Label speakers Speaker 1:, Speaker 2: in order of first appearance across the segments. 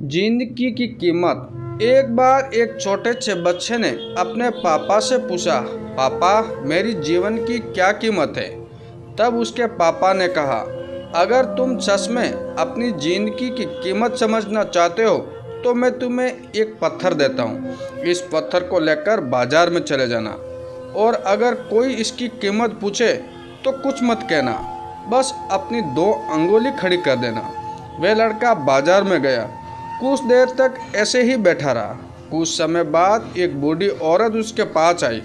Speaker 1: जिंदगी की कीमत। एक बार एक छोटे से बच्चे ने अपने पापा से पूछा, पापा मेरी जीवन की क्या कीमत है। तब उसके पापा ने कहा, अगर तुम सच में अपनी जिंदगी की कीमत समझना चाहते हो तो मैं तुम्हें एक पत्थर देता हूँ। इस पत्थर को लेकर बाजार में चले जाना और अगर कोई इसकी कीमत पूछे तो कुछ मत कहना, बस अपनी 2 अंगुली खड़ी कर देना। वह लड़का बाजार में गया। कुछ देर तक ऐसे ही बैठा रहा। कुछ समय बाद एक बूढ़ी औरत उसके पास आई।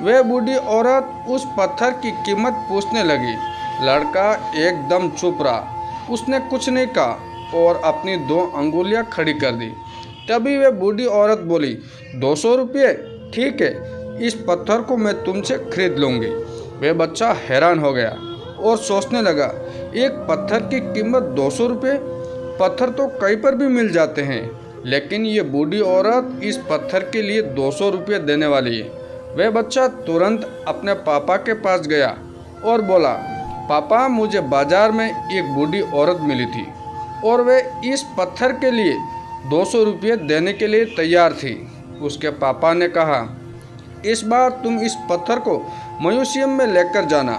Speaker 1: वह बूढ़ी औरत उस पत्थर की कीमत पूछने लगी। लड़का एकदम चुप रहा। उसने कुछ नहीं कहा और अपनी 2 अंगुलियां खड़ी कर दी। तभी वह बूढ़ी औरत बोली, 200 रुपये, ठीक है, इस पत्थर को मैं तुमसे खरीद लूँगी। वह बच्चा हैरान हो गया और सोचने लगा, एक पत्थर की कीमत 200 रुपये? पत्थर तो कहीं पर भी मिल जाते हैं, लेकिन ये बूढ़ी औरत इस पत्थर के लिए 200 रुपये देने वाली है। वह बच्चा तुरंत अपने पापा के पास गया और बोला, पापा मुझे बाजार में एक बूढ़ी औरत मिली थी और वह इस पत्थर के लिए 200 रुपये देने के लिए तैयार थी। उसके पापा ने कहा, इस बार तुम इस पत्थर को म्यूजियम में लेकर जाना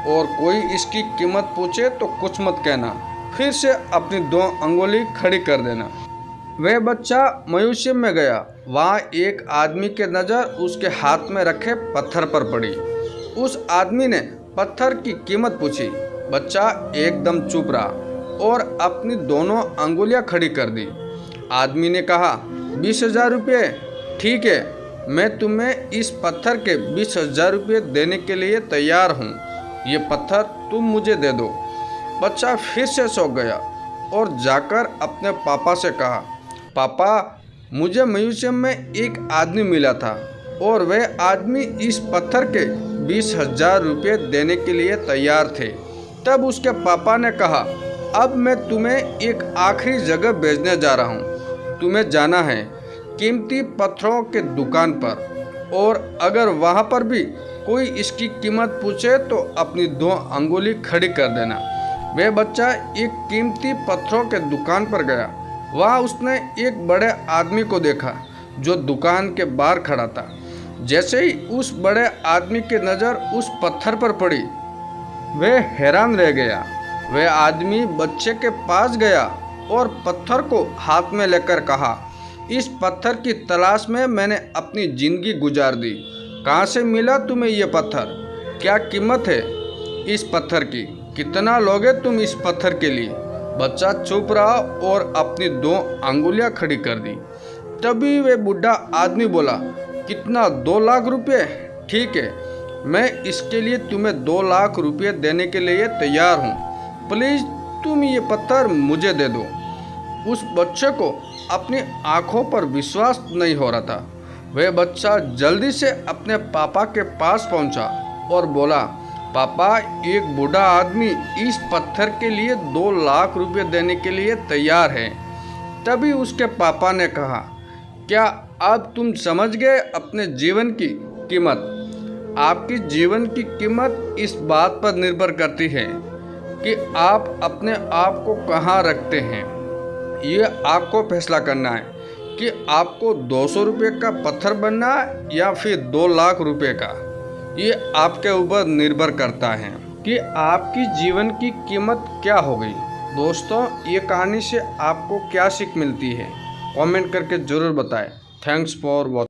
Speaker 1: और कोई इसकी कीमत पूछे तो कुछ मत कहना, फिर से अपनी 2 अंगुली खड़ी कर देना। वह बच्चा म्यूजियम में गया। वहाँ एक आदमी की नज़र उसके हाथ में रखे पत्थर पर पड़ी। उस आदमी ने पत्थर की कीमत पूछी। बच्चा एकदम चुप रहा और अपनी दोनों अंगुलियां खड़ी कर दी। आदमी ने कहा, 20,000 रुपये, ठीक है, मैं तुम्हें इस पत्थर के 20,000 रुपये देने के लिए तैयार हूँ। ये पत्थर तुम मुझे दे दो। बच्चा फिर से चौंक गया और जाकर अपने पापा से कहा, पापा मुझे म्यूजियम में एक आदमी मिला था और वह आदमी इस पत्थर के 20,000 रुपये देने के लिए तैयार थे। तब उसके पापा ने कहा, अब मैं तुम्हें एक आखिरी जगह भेजने जा रहा हूँ। तुम्हें जाना है कीमती पत्थरों के दुकान पर और अगर वहाँ पर भी कोई इसकी कीमत पूछे तो अपनी 2 अंगुली खड़ी कर देना। वह बच्चा एक कीमती पत्थरों के दुकान पर गया। वहाँ उसने एक बड़े आदमी को देखा जो दुकान के बाहर खड़ा था। जैसे ही उस बड़े आदमी की नज़र उस पत्थर पर पड़ी, वह हैरान रह गया। वह आदमी बच्चे के पास गया और पत्थर को हाथ में लेकर कहा, इस पत्थर की तलाश में मैंने अपनी ज़िंदगी गुजार दी। कहाँ से मिला तुम्हें ये पत्थर? क्या कीमत है इस पत्थर की? कितना लोगे तुम इस पत्थर के लिए? बच्चा चुप रहा और अपनी 2 अंगुलियां खड़ी कर दी। तभी वह बूढ़ा आदमी बोला, कितना? 2 लाख रुपये, ठीक है, मैं इसके लिए तुम्हें 2 लाख रुपये देने के लिए तैयार हूँ। प्लीज़ तुम ये पत्थर मुझे दे दो। उस बच्चे को अपनी आंखों पर विश्वास नहीं हो रहा था। वह बच्चा जल्दी से अपने पापा के पास पहुँचा और बोला, पापा एक बूढ़ा आदमी इस पत्थर के लिए 2 लाख रुपये देने के लिए तैयार है। तभी उसके पापा ने कहा, क्या अब तुम समझ गए अपने जीवन की कीमत? आपकी जीवन की कीमत इस बात पर निर्भर करती है कि आप अपने आप को कहाँ रखते हैं। ये आपको फैसला करना है कि आपको 200 रुपये का पत्थर बनना है या फिर 2 लाख रुपये का। ये आपके ऊपर निर्भर करता है कि आपकी जीवन की कीमत क्या हो गई। दोस्तों, ये कहानी से आपको क्या सीख मिलती है? कमेंट करके ज़रूर बताएं। Thanks for watching.